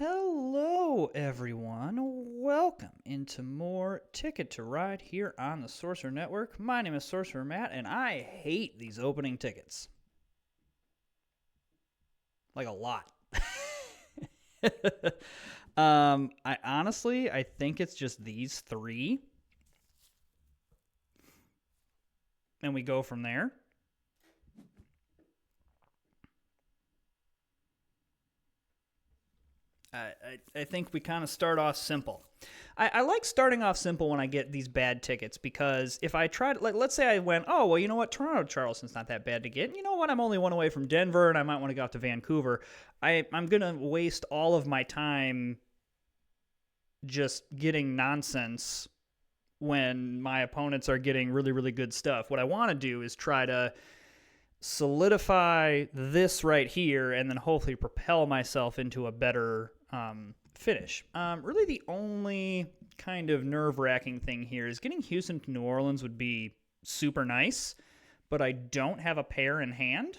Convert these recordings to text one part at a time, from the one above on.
Hello, everyone. Welcome into more Ticket to Ride here on the Sorcerer Network. My name is Sorcerer Matt, and I hate these opening tickets. Like a lot. I think it's just these three, and we go from there. I think we kind of start off simple. I like starting off simple when I get these bad tickets because if I tried, like, let's say I went, oh, well, you know what, Toronto Charleston's not that bad to get. You know what, I'm only one away from Denver and I might want to go out to Vancouver. I'm going to waste all of my time just getting nonsense when my opponents are getting really, really good stuff. What I want to do is try to solidify this right here and then hopefully propel myself into a better finish. Really, the only kind of nerve-wracking thing here is getting Houston to New Orleans would be super nice, but I don't have a pair in hand,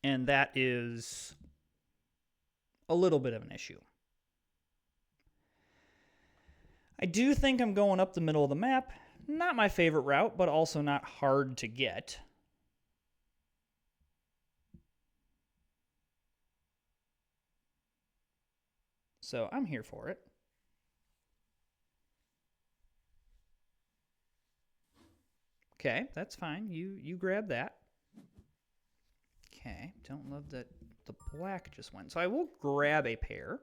and that is a little bit of an issue. I do think I'm going up the middle of the map. Not my favorite route, but also not hard to get. So I'm here for it. Okay, that's fine. You grab that. Okay, don't love that the black just went. So I will grab a pair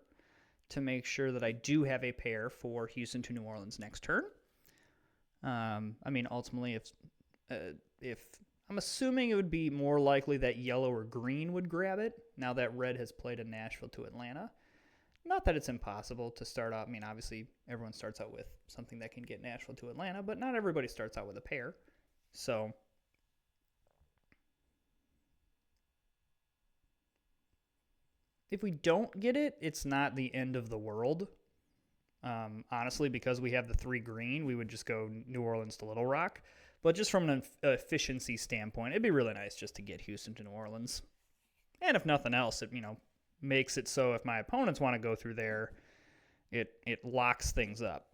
to make sure that I do have a pair for Houston to New Orleans next turn. I mean, ultimately, if I'm assuming it would be more likely that yellow or green would grab it now that red has played a Nashville to Atlanta. Not that it's impossible to start out. I mean, obviously, everyone starts out with something that can get Nashville to Atlanta, but not everybody starts out with a pair. So, if we don't get it, it's not the end of the world. Honestly, because we have the 3 green, we would just go New Orleans to Little Rock. But just from an efficiency standpoint, it'd be really nice just to get Houston to New Orleans. And if nothing else, it makes it so if my opponents want to go through there, it locks things up.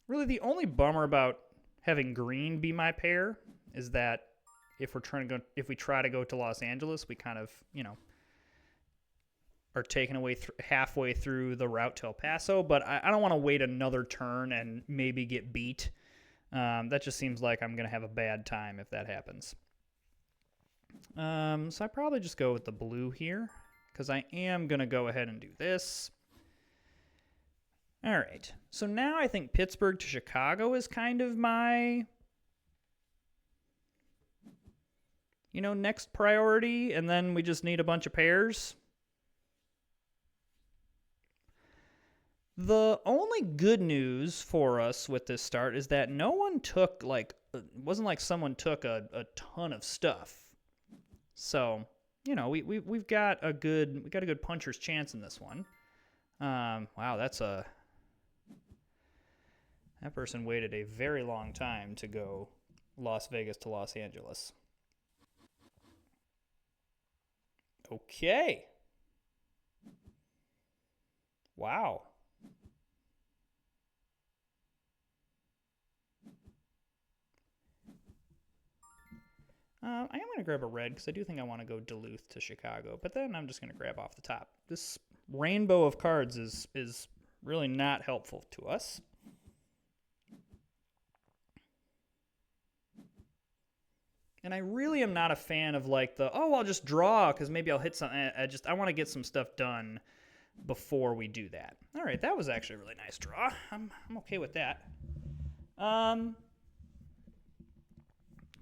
Really, the only bummer about having green be my pair is that if we try to go to Los Angeles, we kind of are taken away halfway through the route to El Paso. But I don't want to wait another turn and maybe get beat. That just seems like I'm going to have a bad time if that happens. So I probably just go with the blue here because I am going to go ahead and do this. All right. So now I think Pittsburgh to Chicago is kind of my, next priority, and then we just need a bunch of pairs. The only good news for us with this start is that no one took, it wasn't like someone took a ton of stuff. So, we've got a good puncher's chance in this one. Wow, that person waited a very long time to go Las Vegas to Los Angeles. Okay. Wow. I am going to grab a red because I do think I want to go Duluth to Chicago, but then I'm just going to grab off the top. This rainbow of cards is really not helpful to us. And I really am not a fan of I'll just draw because maybe I'll hit something. I want to get some stuff done before we do that. All right, that was actually a really nice draw. I'm okay with that.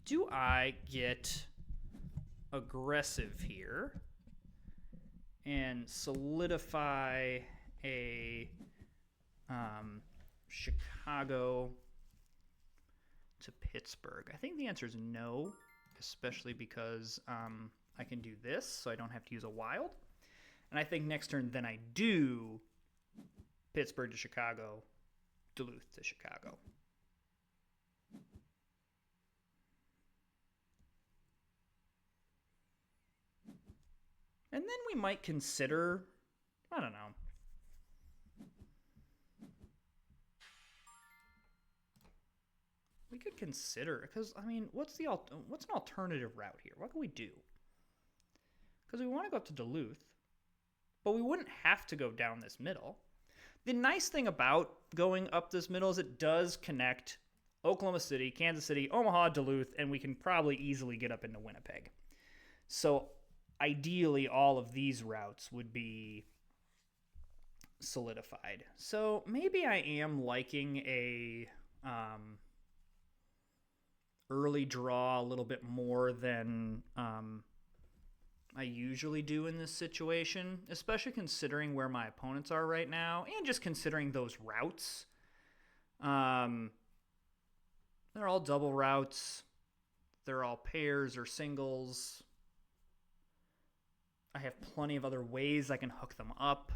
Do I get aggressive here and solidify a Chicago to Pittsburgh? I think the answer is no, especially because I can do this, so I don't have to use a wild. And I think next turn, then I do Pittsburgh to Chicago, Duluth to Chicago. And then we might consider, I don't know. We could consider, because I mean, what's an alternative route here? What can we do? Because we want to go up to Duluth, but we wouldn't have to go down this middle. The nice thing about going up this middle is it does connect Oklahoma City, Kansas City, Omaha, Duluth, and we can probably easily get up into Winnipeg. So ideally, all of these routes would be solidified. So maybe I am liking a early draw a little bit more than I usually do in this situation, especially considering where my opponents are right now and just considering those routes. They're all double routes. They're all pairs or singles. I have plenty of other ways I can hook them up.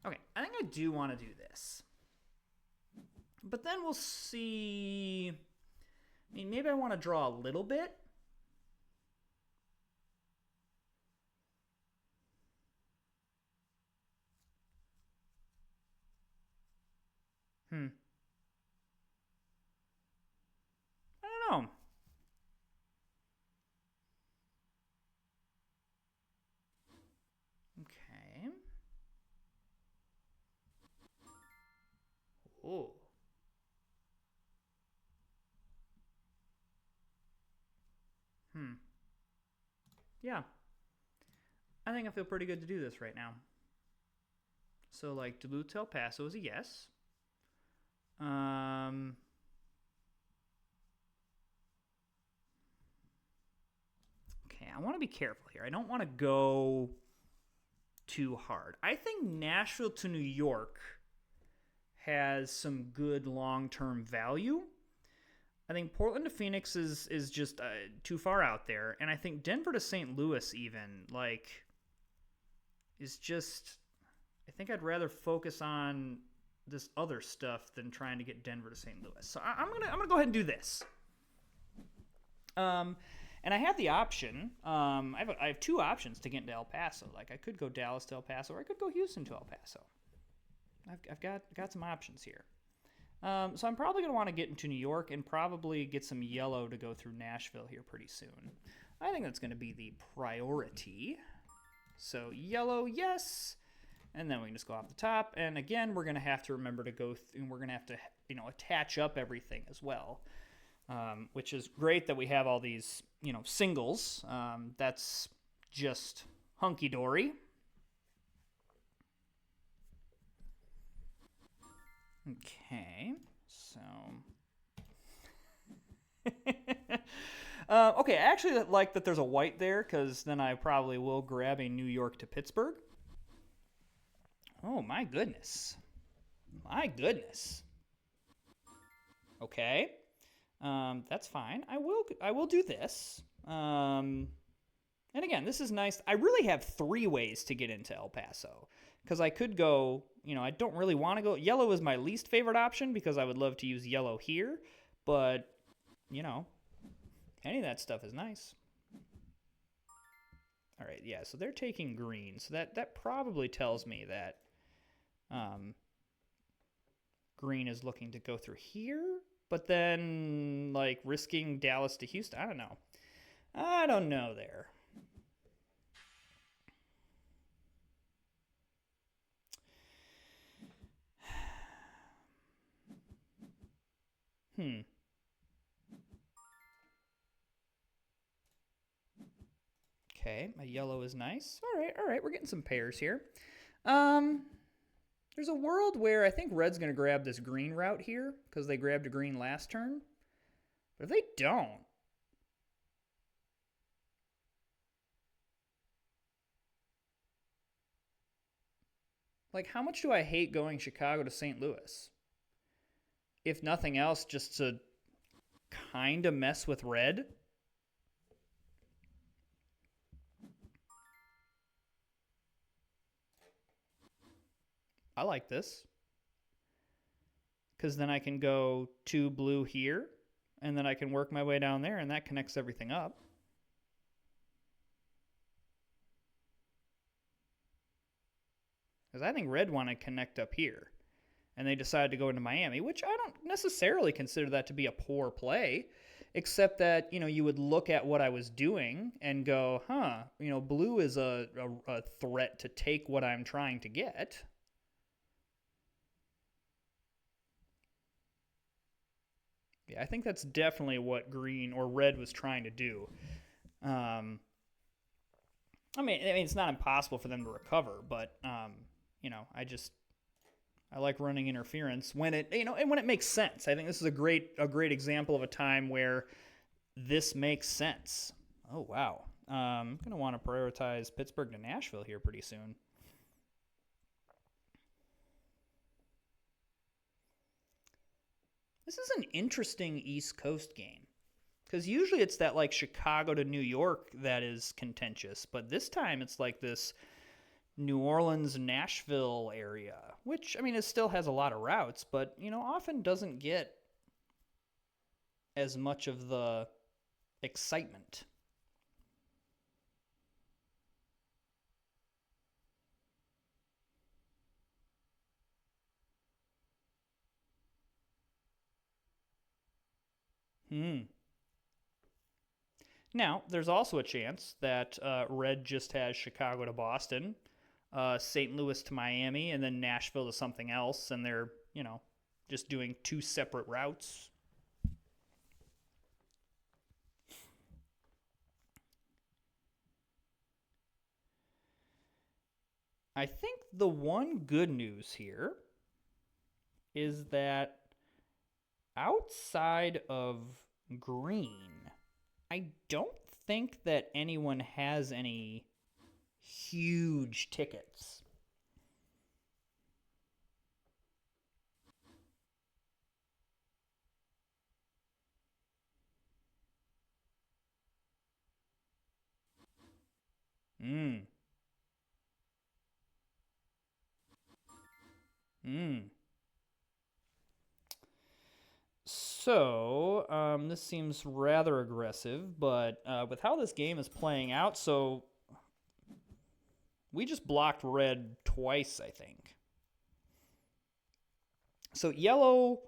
Okay, I think I do want to do this. But then we'll see. I mean, maybe I want to draw a little bit. I don't know. Okay. Oh. Yeah. I think I feel pretty good to do this right now. So, like, Duluth to El Paso is a yes. Okay, I want to be careful here. I don't want to go too hard. I think Nashville to New York has some good long-term value. I think Portland to Phoenix is just too far out there, and I think Denver to St. Louis even is just. I think I'd rather focus on this other stuff than trying to get Denver to St. Louis. So I'm gonna go ahead and do this. And I have the option. I have two options to get into El Paso. Like I could go Dallas to El Paso, or I could go Houston to El Paso. I've got some options here. So I'm probably going to want to get into New York and probably get some yellow to go through Nashville here pretty soon. I think that's going to be the priority. So yellow, yes. And then we can just go off the top. And again, we're going to have to remember to go through, and we're going to have to, attach up everything as well. Which is great that we have all these, singles. That's just hunky-dory. Okay, so. Okay, I actually like that there's a white there, because then I probably will grab a New York to Pittsburgh. Oh, my goodness. My goodness. Okay. That's fine. I will do this. And again, this is nice. I really have 3 ways to get into El Paso. Because I could go, I don't really want to go. Yellow is my least favorite option because I would love to use yellow here. But, any of that stuff is nice. All right, yeah, so they're taking green. So that probably tells me that green is looking to go through here. But then, risking Dallas to Houston, I don't know. I don't know there. Okay, my yellow is nice. All right, we're getting some pairs here. There's a world where I think red's going to grab this green route here because they grabbed a green last turn. But if they don't, how much do I hate going Chicago to St. Louis? If nothing else, just to kind of mess with red. I like this. because then I can go 2 blue here, and then I can work my way down there, and that connects everything up. Because I think red want to connect up here, and they decided to go into Miami, which I don't necessarily consider that to be a poor play, except that, you would look at what I was doing and go, blue is a threat to take what I'm trying to get. Yeah, I think that's definitely what green or red was trying to do. I mean, it's not impossible for them to recover, but I like running interference when it and when it makes sense. I think this is a great example of a time where this makes sense. Oh wow, I'm gonna want to prioritize Pittsburgh to Nashville here pretty soon. This is an interesting East Coast game, because usually it's that like Chicago to New York that is contentious, but this time it's like this New Orleans, Nashville area, which, I mean, it still has a lot of routes, but, often doesn't get as much of the excitement. Now, there's also a chance that red just has Chicago to Boston, St. Louis to Miami, and then Nashville to something else, and they're, just doing 2 separate routes. I think the one good news here is that outside of green, I don't think that anyone has any huge tickets. Mm. Mm. So, this seems rather aggressive, but with how this game is playing out, so we just blocked red twice, I think. So yellow,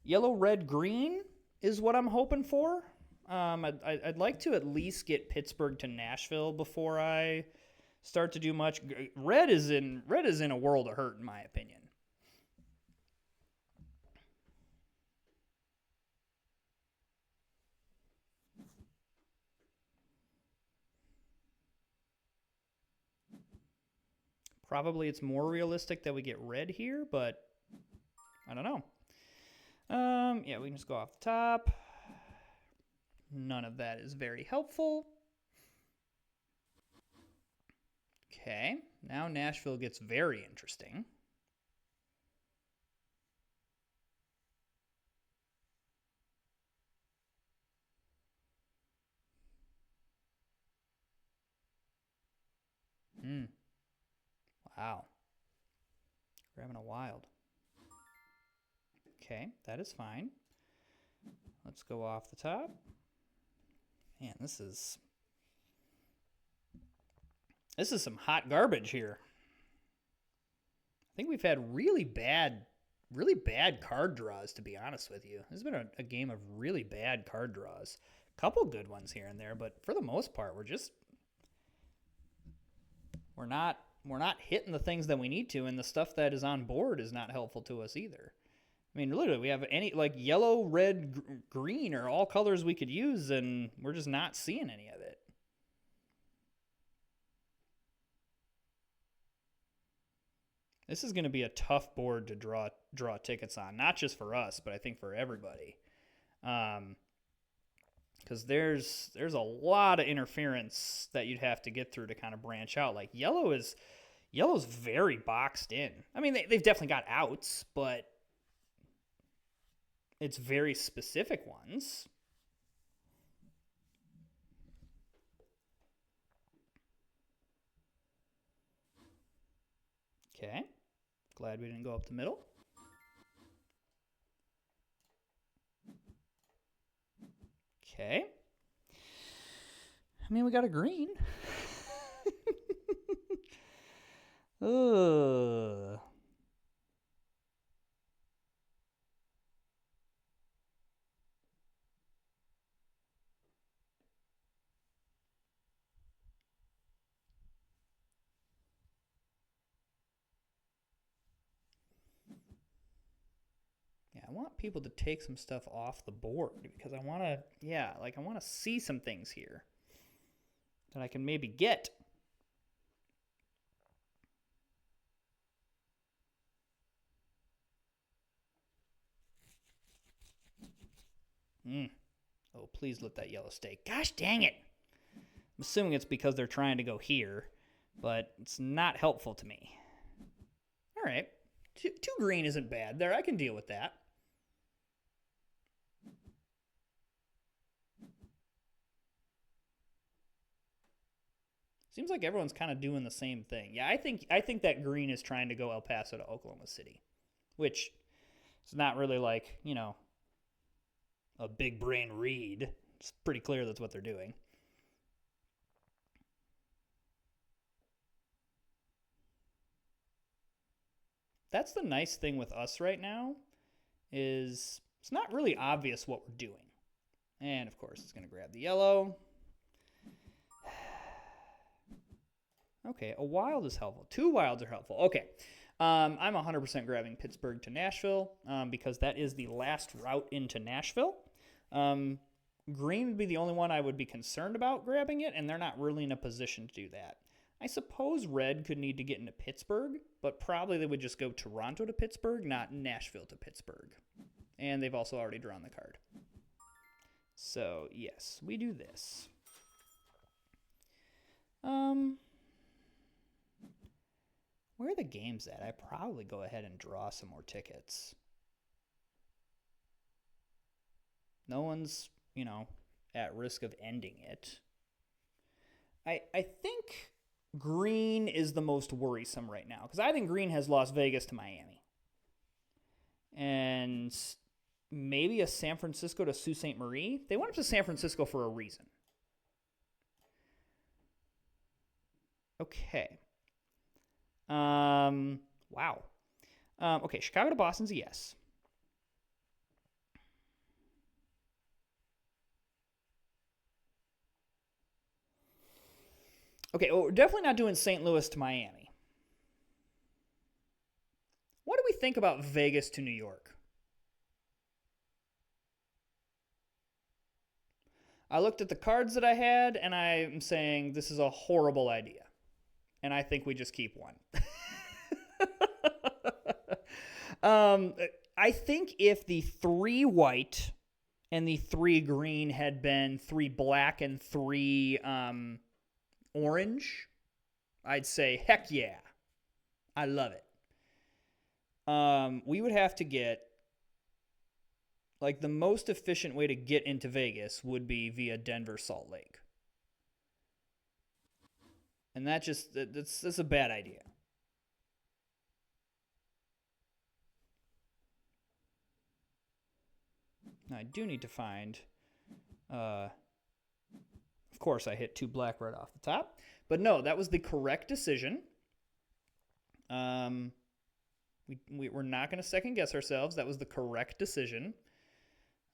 red, green is what I'm hoping for. I'd like to at least get Pittsburgh to Nashville before I start to do much. Red is in a world of hurt, in my opinion. Probably it's more realistic that we get red here, but I don't know. Yeah, we can just go off the top. None of that is very helpful. Okay, now Nashville gets very interesting. Wow. Grabbing a wild. Okay, that is fine. Let's go off the top. Man, this is some hot garbage here. I think we've had really bad card draws, to be honest with you. This has been a game of really bad card draws. A couple good ones here and there, but for the most part, we're not hitting the things that we need to, and the stuff that is on board is not helpful to us either. I mean, literally, we have any like yellow, red, green are all colors we could use, and we're just not seeing any of it. This is going to be a tough board to draw tickets on, not just for us, but I think for everybody. Because there's a lot of interference that you'd have to get through to kind of branch out. Like yellow's very boxed in. I mean, they've definitely got outs, but it's very specific ones. Okay. Glad we didn't go up the middle. Okay. I mean, we got a green. Ugh. Yeah, I want people to take some stuff off the board because I want to, yeah, like I want to see some things here that I can maybe get. Oh, please let that yellow stay. Gosh dang it. I'm assuming it's because they're trying to go here, but it's not helpful to me. All right. Two green isn't bad there. I can deal with that. Seems like everyone's kind of doing the same thing. Yeah, I think that green is trying to go El Paso to Oklahoma City, which is not really like, you know, a big brain read. It's pretty clear that's what they're doing. That's the nice thing with us right now is it's not really obvious what we're doing. And of course, it's going to grab the yellow. Okay, a wild is helpful. 2 wilds are helpful. Okay, I'm 100% grabbing Pittsburgh to Nashville because that is the last route into Nashville. Green would be the only one I would be concerned about grabbing it, and they're not really in a position to do that. I suppose red could need to get into Pittsburgh, but probably they would just go Toronto to Pittsburgh, not Nashville to Pittsburgh. And they've also already drawn the card. So, yes, we do this. Where are the games at? I probably go ahead and draw some more tickets. No one's, you know, at risk of ending it. I think green is the most worrisome right now because I think green has Las Vegas to Miami. And maybe a San Francisco to Sault Ste. Marie. They went up to San Francisco for a reason. Okay. Wow. Okay, Chicago to Boston's a yes. Okay, well, we're definitely not doing St. Louis to Miami. What do we think about Vegas to New York? I looked at the cards that I had, and I'm saying this is a horrible idea. And I think we just keep one. I think if the 3 white and the 3 green had been 3 black and 3 orange, I'd say, heck yeah. I love it. We would have to get, like, the most efficient way to get into Vegas would be via Denver, Salt Lake. And that's a bad idea. Now, I do need to find, of course, I hit 2 black right off the top. But no, that was the correct decision. We're not going to second guess ourselves. That was the correct decision.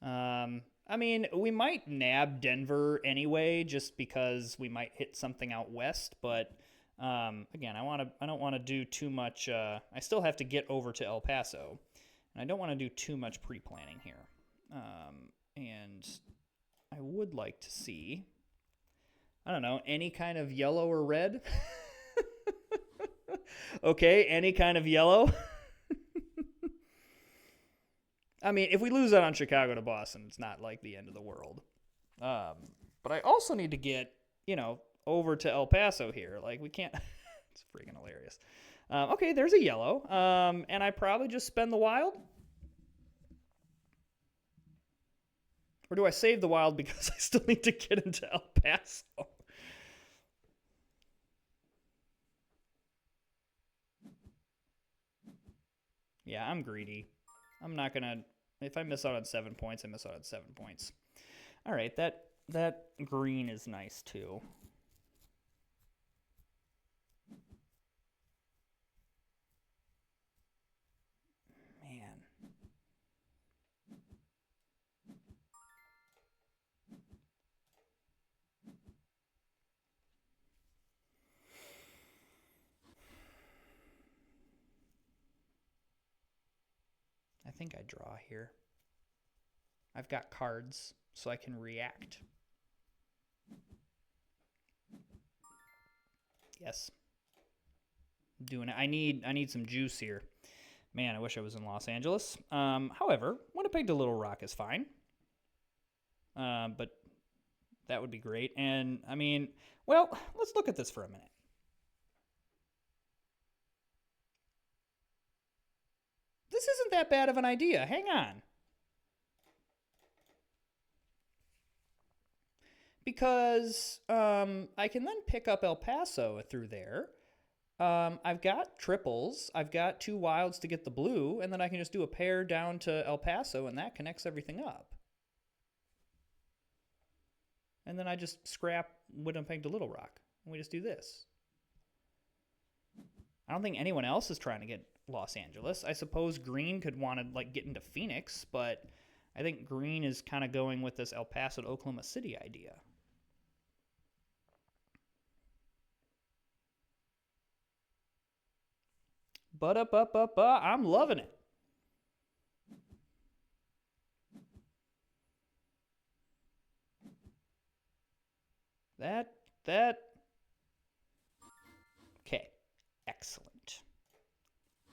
I mean, we might nab Denver anyway, just because we might hit something out west. But again, I don't want to do too much. I still have to get over to El Paso, and I don't want to do too much pre-planning here. And I would like to see, I don't know, any kind of yellow or red. Okay, any kind of yellow. I mean, if we lose out on Chicago to Boston, it's not like the end of the world. But I also need to get, over to El Paso here. Like, we can't. It's freaking hilarious. Okay, there's a yellow. And I probably just spend the wild. Or do I save the wild because I still need to get into El Paso? Yeah, I'm greedy. I'm not going to. If I miss out on 7 points, I miss out on 7 points. All right, that green is nice too. Man. I think I draw here. I've got cards, so I can react. Yes. I'm doing it. I need some juice here. Man, I wish I was in Los Angeles. However, Winnipeg to Little Rock is fine. But that would be great. And, I mean, well, let's look at this for a minute. This isn't that bad of an idea. Hang on. Because I can then pick up El Paso through there. I've got triples. I've got 2 wilds to get the blue, and then I can just do a pair down to El Paso, and that connects everything up. And then I just scrap Winnipeg to Little Rock, and we just do this. I don't think anyone else is trying to get Los Angeles. I suppose Green could want to like get into Phoenix, but I think Green is kind of going with this El Paso to Oklahoma City idea. But I'm loving it. That. Okay, excellent.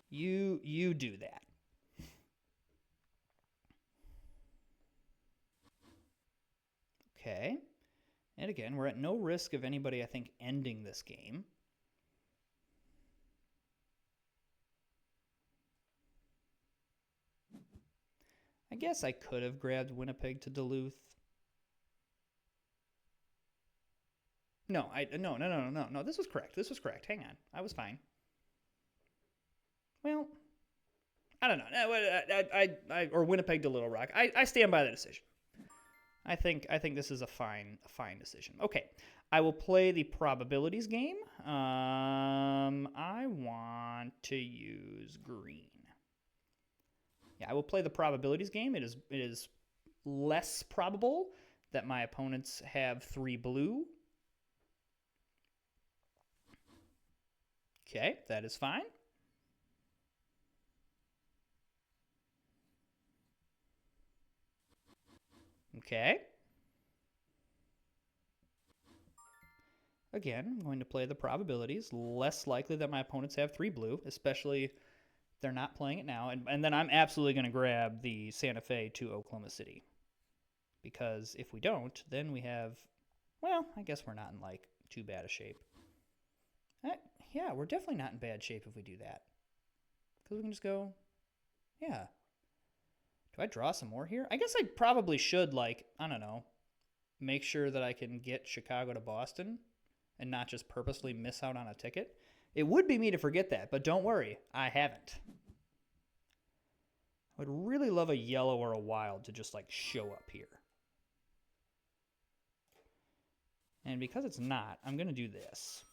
You do that. Okay. And again, we're at no risk of anybody, I think, ending this game. I guess I could have grabbed Winnipeg to Duluth. No, no. This was correct. This was correct. Hang on. I was fine. Well, I don't know. Or Winnipeg to Little Rock. I stand by the decision. I think this is a fine decision. Okay, I will play the probabilities game. I want to use green. Yeah, I will play the probabilities game. It is less probable that my opponents have 3 blue. Okay, that is fine. Okay. Again, I'm going to play the probabilities. Less likely that my opponents have 3 blue, especially if they're not playing it now. And then I'm absolutely going to grab the Santa Fe to Oklahoma City. Because if we don't, then we have, well, I guess we're not in like too bad a shape. Yeah, we're definitely not in bad shape if we do that. Because we can just go, yeah. Do I draw some more here? I guess I probably should, like, I don't know, make sure that I can get Chicago to Boston and not just purposely miss out on a ticket. It would be me to forget that, but don't worry, I haven't. I would really love a yellow or a wild to just, like, show up here. And because it's not, I'm going to do this.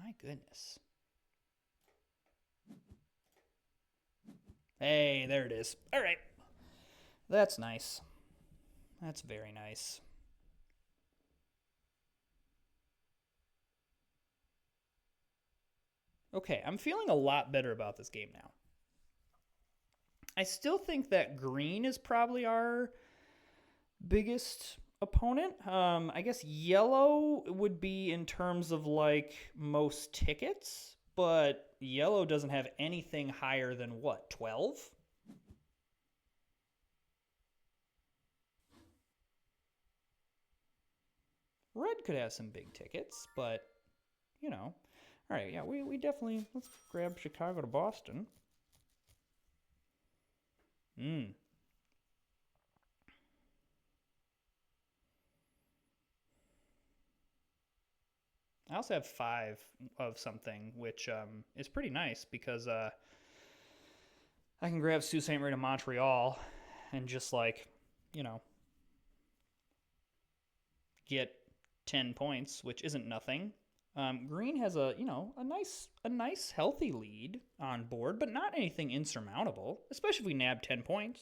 My goodness. Hey, there it is. All right. That's nice. That's very nice. Okay, I'm feeling a lot better about this game now. I still think that green is probably our biggest opponent. I guess yellow would be in terms of like most tickets, but yellow doesn't have anything higher than what, 12? Red could have some big tickets, but, you know. All right, yeah, we definitely, let's grab Chicago to Boston. I also have 5 of something, which is pretty nice because I can grab Sault Ste. Marie to Montreal and just like, you know, get 10 points, which isn't nothing. Green has a a nice healthy lead on board, but not anything insurmountable, especially if we nab 10 points.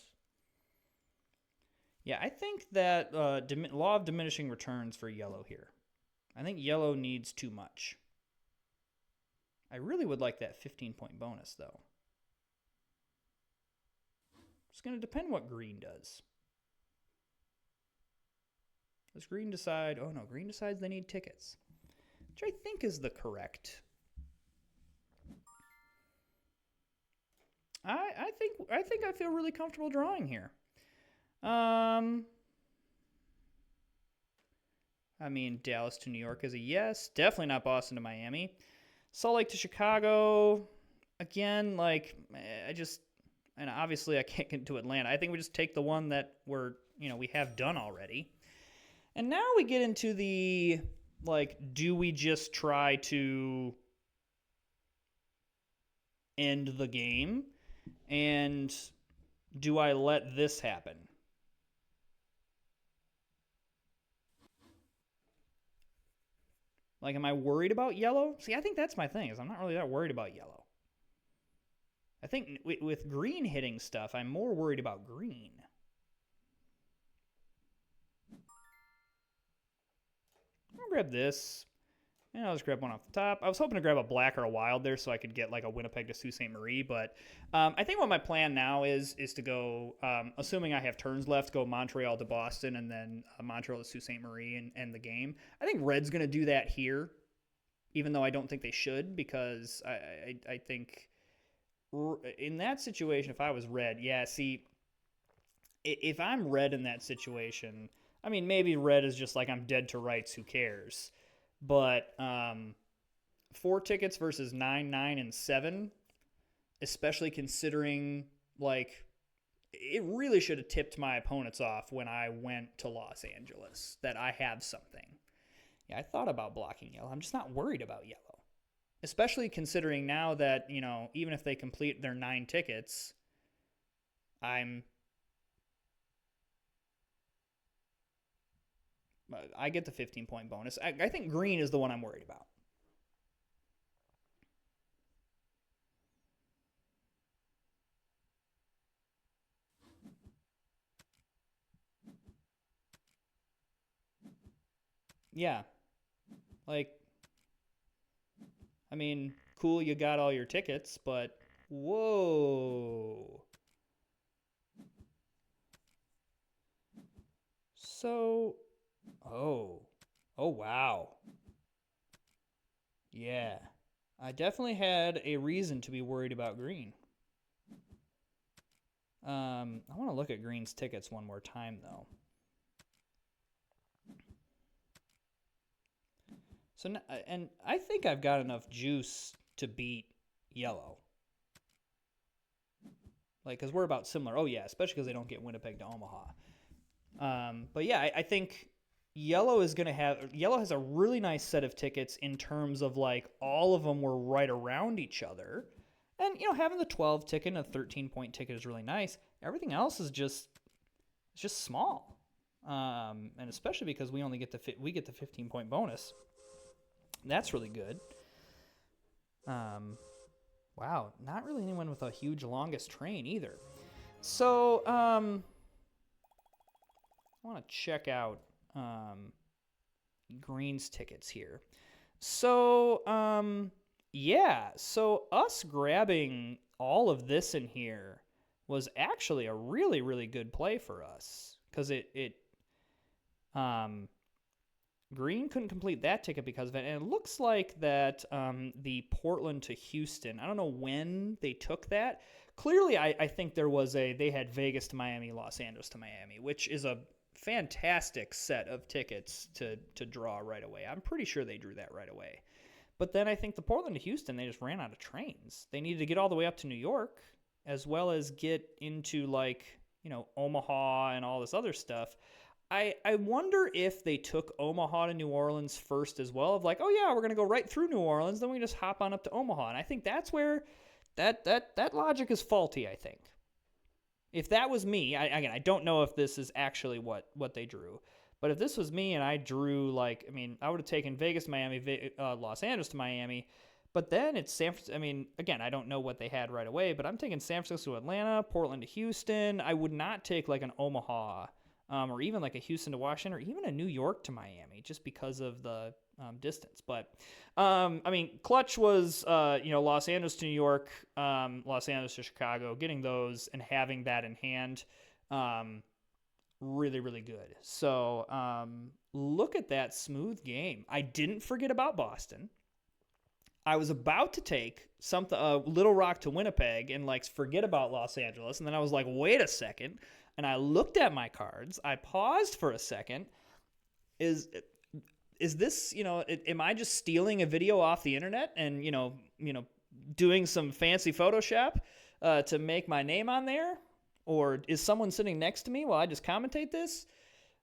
Yeah, I think that law of diminishing returns for yellow here. I think yellow needs too much. I really would like that 15-point bonus, though. It's going to depend what green does. Does green decide? Oh no, green decides they need tickets, which I think is the correct. I think I feel really comfortable drawing here. I mean, Dallas to New York is a yes. Definitely not Boston to Miami. Salt Lake to Chicago. Again, like, and obviously I can't get to Atlanta. I think we just take the one that we have done already. And now we get into the, like, do we just try to end the game? And do I let this happen? Like, am I worried about yellow? See, I think that's my thing, is I'm not really that worried about yellow. I think with green hitting stuff, I'm more worried about green. I'll grab this. And I'll just grab one off the top. I was hoping to grab a black or a wild there so I could get like a Winnipeg to Sault Ste. Marie. But I think what my plan now is to go, assuming I have turns left, go Montreal to Boston and then Montreal to Sault Ste. Marie and end the game. I think Red's going to do that here, even though I don't think they should, because I think in that situation, if I was Red, yeah, see, if I'm Red in that situation, I mean, maybe Red is just like, I'm dead to rights, who cares? But 4 tickets versus 9, 9, and 7, especially considering, like, it really should have tipped my opponents off when I went to Los Angeles that I have something. Yeah, I thought about blocking yellow. I'm just not worried about yellow, especially considering now that, even if they complete their 9 tickets, I get the 15-point bonus. I think green is the one I'm worried about. Yeah. Like, I mean, cool, you got all your tickets, but whoa. So, oh wow. Yeah. I definitely had a reason to be worried about green. I want to look at green's tickets one more time, though. So, and I think I've got enough juice to beat yellow. Like, because we're about similar. Oh, yeah, especially because they don't get Winnipeg to Omaha. But yeah, I think yellow has a really nice set of tickets in terms of, like, all of them were right around each other. And, having the 12 ticket and a 13-point ticket is really nice. Everything else is just small. And especially because we only get the 15-point bonus. That's really good. Wow, not really anyone with a huge longest train either. So, I want to check out green's tickets here. So, yeah, so us grabbing all of this in here was actually a really, really good play for us, because green couldn't complete that ticket because of it, and it looks like that the Portland to Houston, I don't know when they took that. Clearly, I think they had Vegas to Miami, Los Angeles to Miami, which is a fantastic set of tickets to draw right away. I'm pretty sure they drew that right away. But then I think the Portland to Houston, they just ran out of trains. They needed to get all the way up to New York, as well as get into Omaha and all this other stuff. I wonder if they took Omaha to New Orleans first as well, of like, oh yeah, we're gonna go right through New Orleans, then we just hop on up to Omaha. And I think that's where that logic is faulty, I think. If that was me, I don't know if this is actually what they drew. But if this was me and I drew I would have taken Vegas, Miami, Los Angeles to Miami. But then it's San Francisco. I mean, again, I don't know what they had right away, but I'm taking San Francisco to Atlanta, Portland to Houston. I would not take like an Omaha or even like a Houston to Washington or even a New York to Miami just because of the distance. But, Clutch was, Los Angeles to New York, Los Angeles to Chicago, getting those and having that in hand. Really, really good. So look at that smooth game. I didn't forget about Boston. I was about to take Little Rock to Winnipeg and forget about Los Angeles. And then I was like, wait a second. And I looked at my cards. I paused for a second. Is this, am I just stealing a video off the internet and, doing some fancy Photoshop to make my name on there? Or is someone sitting next to me while I just commentate this?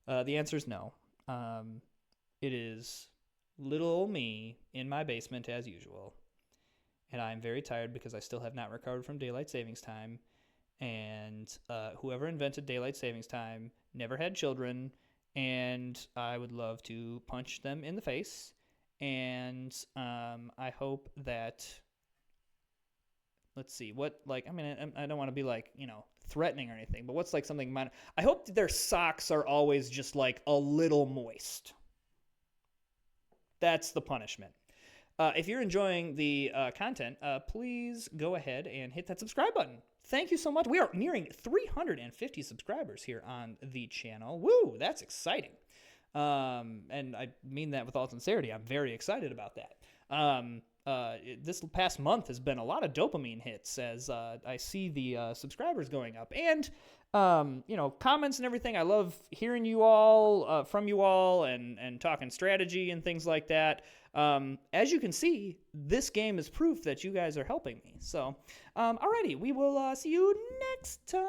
The answer is no. It is little old me in my basement as usual. And I'm very tired because I still have not recovered from daylight savings time. And whoever invented daylight savings time never had children. And I would love to punch them in the face. And I hope that... Let's see, I don't want to be threatening or anything, but what's something minor? I hope that their socks are always just a little moist. That's the punishment. If you're enjoying the content, please go ahead and hit that subscribe button. Thank you so much. We are nearing 350 subscribers here on the channel. Woo, that's exciting. And I mean that with all sincerity. I'm very excited about that. This past month has been a lot of dopamine hits as I see the subscribers going up. And, comments and everything. I love hearing you all, from you all, and talking strategy and things like that. As you can see, this game is proof that you guys are helping me. So, alrighty, we will see you next time.